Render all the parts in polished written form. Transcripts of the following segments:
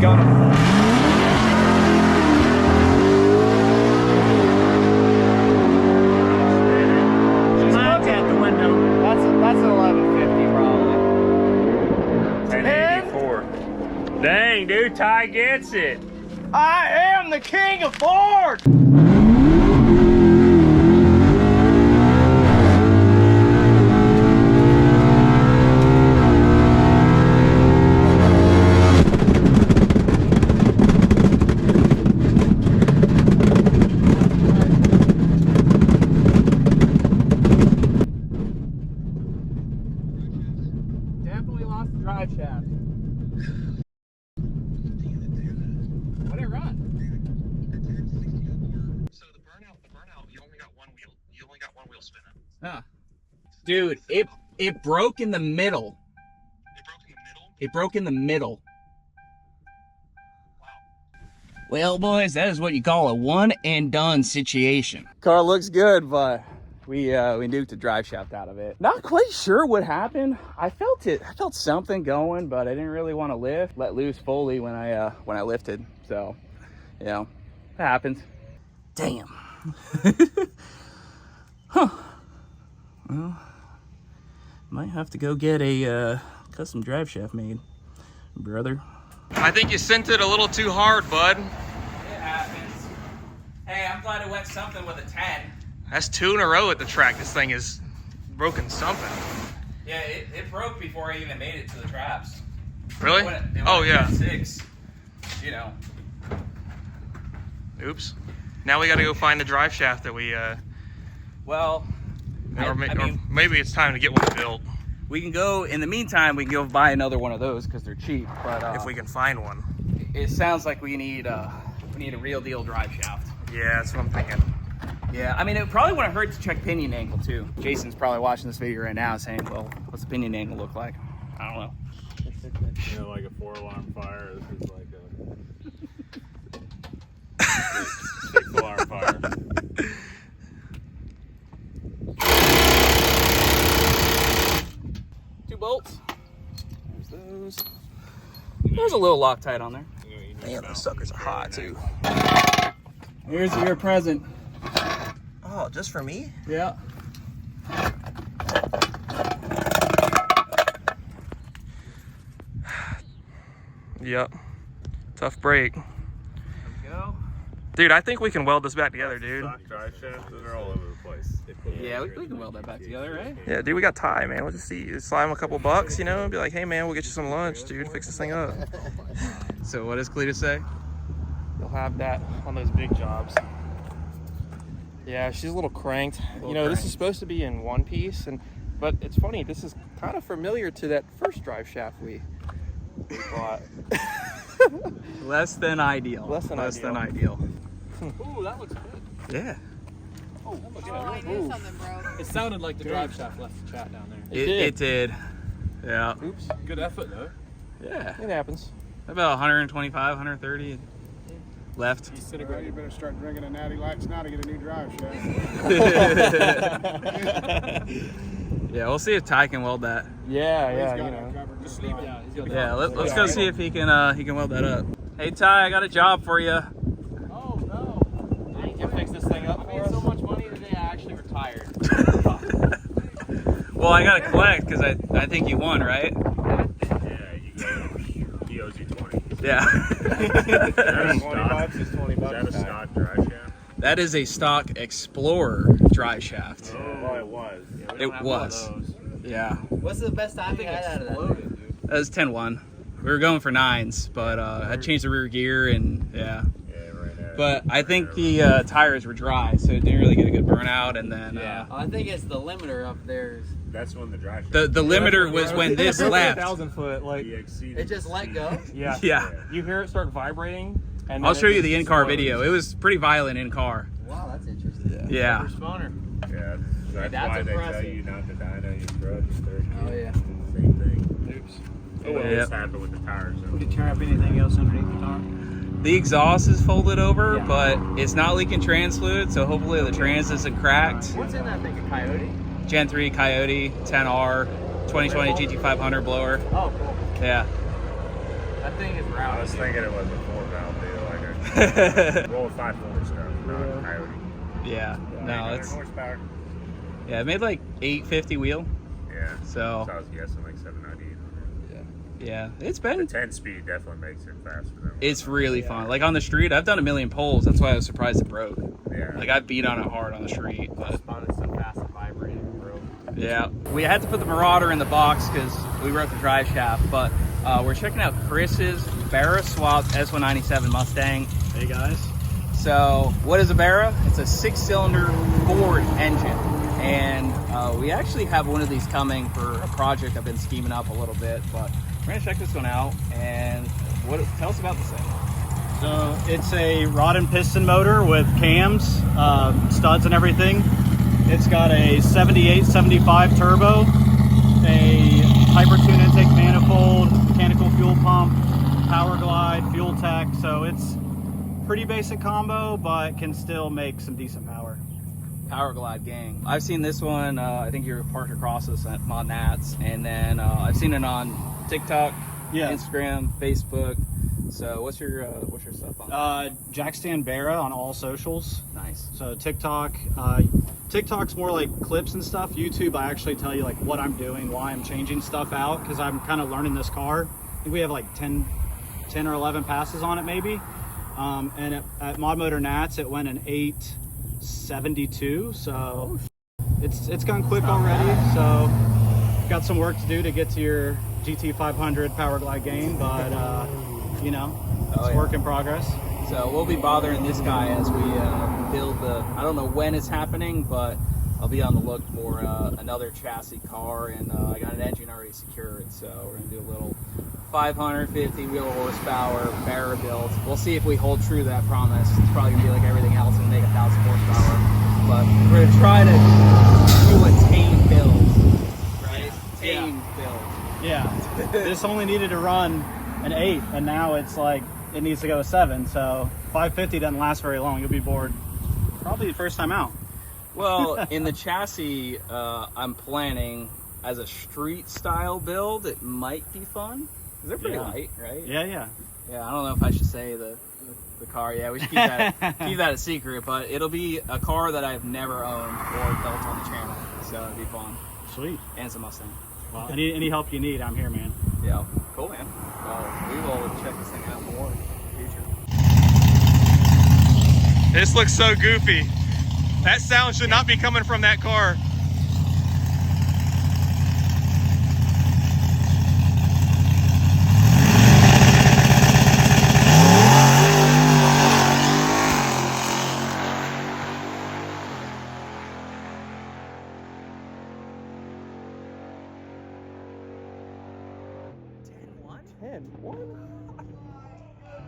Going. Mine's out the window. That's an 1150 probably. 1084. Dang, dude, Ty gets it. I am the king of Ford. Definitely lost the drive shaft. What did it run? So the burnout, you only got one wheel spinning. Huh. Dude, it broke in the middle. It broke in the middle. It broke in the middle. Wow. Well, boys, that is what you call a one and done situation. Car looks good, but we nuked the drive shaft out of it. Not quite sure what happened. I felt something going, but I didn't really want to let loose fully when I lifted. So, you know, it happens. Damn. Huh. Well, might have to go get a custom drive shaft made, brother. I think you sent it a little too hard, bud. It happens. Hey, I'm glad it went something with a 10. That's 2 in a row at the track. This thing is broken something. Yeah, it broke before I even made it to the traps. Really? It Oh, went yeah. 6, you know. Oops. Now we got to go find the drive shaft that we, Well, or I mean, maybe it's time to get one built we can go, in the meantime, we can go buy another one of those because they're cheap. But if we can find one. it sounds like we need a real deal drive shaft. Yeah, that's what I'm thinking. Yeah, I mean, it probably wouldn't hurt to check pinion angle too. Jason's probably watching this video right now saying, well, what's the pinion angle look like? I don't know. You know, like a 4-alarm fire. This is like a 6-alarm fire. 2 bolts. There's those. There's a little Loctite on there. Man, those suckers are hot too. Here's your present. Oh, just for me? Yeah. Yep. Tough break. There we go. Dude, I think we can weld this back together, dude. Drive shafts, they're all over the place. Yeah, we can weld that back together, right? Yeah, dude, we got Ty, man. We'll just see, slide him a couple bucks, you know, and be like, hey, man, we'll get you some lunch, dude. Fix this thing up. So what does Cleetus say? You'll have that on those big jobs. Yeah, she's a little cranked. You know, this is supposed to be in one piece, but it's funny. This is kind of familiar to that first drive shaft we bought. Less than ideal. Less than ideal. Ooh, that looks good. Yeah. Oh, that looks Oh, I knew something broke. It sounded like the drive shaft left the chat down there. It did. Yeah. Oops. Good effort though. Yeah. It happens. About 125, 130 left. Well, you better start drinking a natty lights now to get a new drive shaft. Yeah, we'll see if Ty can weld that. Yeah, He's yeah, got you it know. covered. Just Leave it. right. Yeah, he's got Yeah, let's go see if he can weld that up. Hey Ty, I got a job for you. Oh no. You can fix this thing up I for made us. so much money today I actually retired. Well, I gotta collect because I think you won, right? Yeah, he owes you 20. Yeah. That's 20 bucks is 20 bucks. Is that a stock drive shaft? That is a stock Explorer drive shaft. Oh, it was. It was. Yeah. What's the best time you had out of that? That was 10-1. We were going for 9s, but I changed the rear gear and yeah. Yeah, right there. But I think the tires were dry, so it didn't really get a good burnout. And then I think it's the limiter up there. That's when the drive shaft. the limiter was when this left. 1,000 foot, like, He exceeded. It just let go. yeah. Yeah. You hear it start vibrating, and I'll then show it you the just in-car explodes. video. It was pretty violent in-car. Wow, that's interesting. Yeah. Spawner. Yeah, that's That's why they tell impressive. you not to dyno your truck. Oh, yeah. Same thing. Oops. Oh, well, Yeah. this happened with the tires. So. Did you tear up anything else underneath the car? The exhaust is folded over, Yeah. but it's not leaking trans fluid, so hopefully the trans isn't cracked. What's in that thing? A Coyote? Gen 3 Coyote 10R 2020 GT500 blower. Oh, cool. Yeah. That thing is I rowdy. was thinking it was a 4-valve deal, like a roll of 5-4 stuff, not a Coyote. Yeah, no, 800 it's horsepower. yeah. It made like 850 wheel. Yeah. So I was guessing like 790. yeah, it's The been 10-speed definitely makes it faster than it's really fun. Like on the street, I've done a million pulls. That's why I was surprised it broke. yeah. Like I beat on it hard on the street, but Spotted so fast it vibrated and broke. yeah. We had to put the Marauder in the box because we wrote the drive shaft, but we're checking out Chris's Barra swapped S197 Mustang. Hey guys. So what is a Barra? It's a 6-cylinder Ford engine. And we actually have one of these coming for a project I've been scheming up a little bit, but we're gonna check this one out. And tell us about this thing. So it's a rod and piston motor with cams, studs and everything. It's got a 78, 75 turbo, a Hypertune intake manifold, mechanical fuel pump, power glide, fuel tech. So it's pretty basic combo, but can still make some decent power. Power Glide gang. I've seen this one, I think you're parked across us on Nats, and then I've seen it on TikTok, Yeah. Instagram, Facebook. So what's your stuff on? Jack Stan Barra on all socials. Nice. So TikTok, TikTok's more like clips and stuff. YouTube, I actually tell you like what I'm doing, why I'm changing stuff out, because I'm kind of learning this car. I think we have like 10 or 11 passes on it maybe. And at Mod Motor Nats, it went an 872. So it's gone quick already. So got some work to do to get to your GT500 Power Glide game, but you know, it's a work in progress. So we'll be bothering this guy as we build the, I don't know when it's happening, but I'll be on the look for another chassis car, and I got an engine already secured, so we're going to do a little 550 wheel horsepower Barra build. We'll see if we hold true to that promise. It's probably going to be like everything else and make 1,000 horsepower, but we're going to try to do a tame build, right? Tame build. Yeah, this only needed to run an 8, and now it's like it needs to go a 7. So 550 doesn't last very long. You'll be bored probably the first time out. Well, in the chassis, I'm planning as a street style build. It might be fun. They're pretty light, right? Yeah, yeah. Yeah, I don't know if I should say the car. Yeah, we should keep that keep that a secret. But it'll be a car that I've never owned or built on the channel, so it'll be fun. Sweet. And it's a Mustang. Well, any help you need, I'm here, man. Yeah, cool, man. Well, we will check this thing out more in the future. This looks so goofy. That sound should not be coming from that car.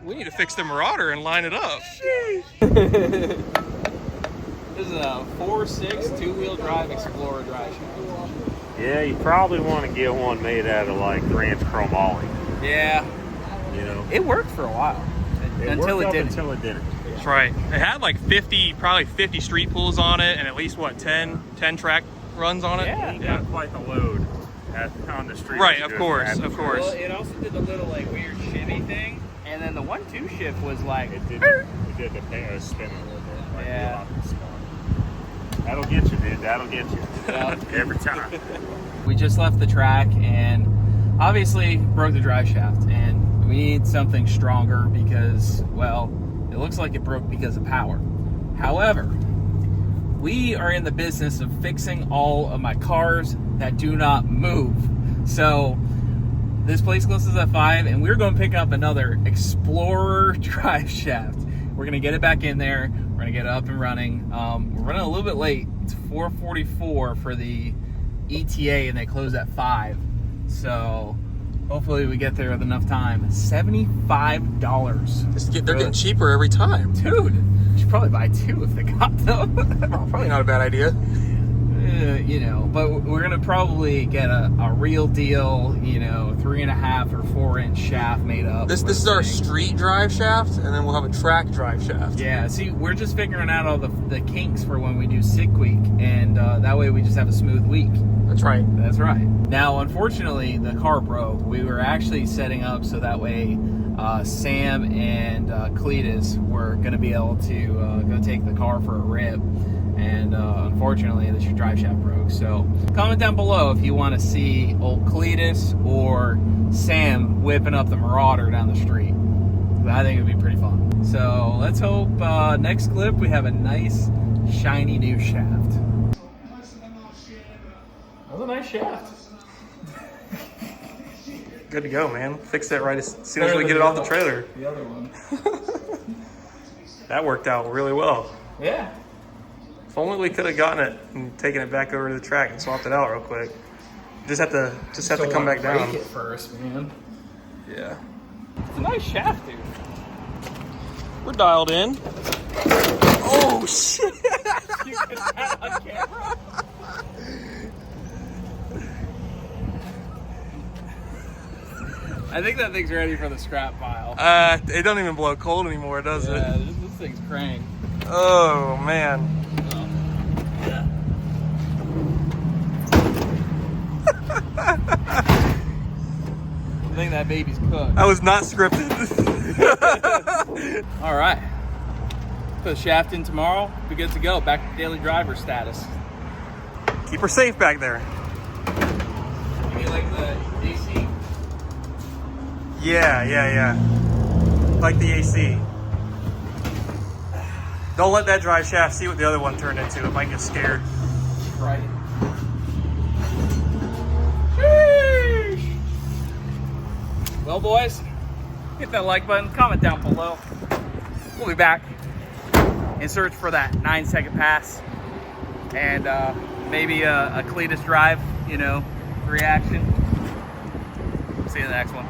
We need to fix the Marauder and line it up. This is a 4.6 two-wheel drive Explorer drive shaft. Yeah, you probably want to get one made out of like Grant's chromoly. Yeah, You know, it worked for a while until worked it up didn't. Until it didn't. That's right. It had like 50, probably 50 street pulls on it, and at least what, 10 track runs on it. Yeah. You got quite the load on the street. Right, You of just course, had to of do course. Well, it also did the little like weird shimmy thing, and then the 1-2 shift was like, It did the thing, spin a little bit. Like Yeah. a lot of spin. That'll get you, dude. That'll get you. Yeah. Every time. we just left the track and obviously broke the drive shaft, and we need something stronger because, well, it looks like it broke because of power. However, we are in the business of fixing all of my cars that do not move. So this place closes at 5, and we're going to pick up another Explorer drive shaft. We're going to get it back in there. We're going to get it up and running. We're running a little bit late. It's 4:44 for the ETA, and they close at 5. So hopefully we get there with enough time. $75. They're getting cheaper every time. Dude, you should probably buy 2 if they got them. Probably not a bad idea. you know, but we're gonna probably get a real deal, you know, 3.5 or 4 inch shaft made up. This is our street drive shaft, and then we'll have a track drive shaft. Yeah, see, we're just figuring out all the kinks for when we do sick week, and that way we just have a smooth week. That's right. That's right. Now, unfortunately, the car broke. We were actually setting up so that way Sam and Cleetus were going to be able to go take the car for a rip. And unfortunately, the drive shaft broke. So comment down below if you want to see old Cleetus or Sam whipping up the Marauder down the street. I think it'd be pretty fun. So let's hope next clip we have a nice, shiny new shaft. That was a nice shaft. Good to go, man. Fix that right as soon as we get it off the trailer. The other one. That worked out really well. Yeah. If only we could have gotten it and taken it back over to the track and swapped it out real quick. Just have to come back down. Break it first, man. Yeah. It's a nice shaft, dude. We're dialed in. Oh shit! You get that on camera? I think that thing's ready for the scrap pile. It don't even blow cold anymore, does it? Yeah, this thing's cranked. Oh man. Yeah. I think that baby's cooked. I was not scripted. All right. Put the shaft in tomorrow. Be good to go. Back to daily driver status. Keep her safe back there. You like the AC? Yeah. Like the AC. Don't let that drive shaft see what the other one turned into. It might get scared. Right. Well, boys, hit that like button, comment down below. We'll be back in search for that 9-second pass and maybe a Cleetus drive, you know, reaction. See you in the next one.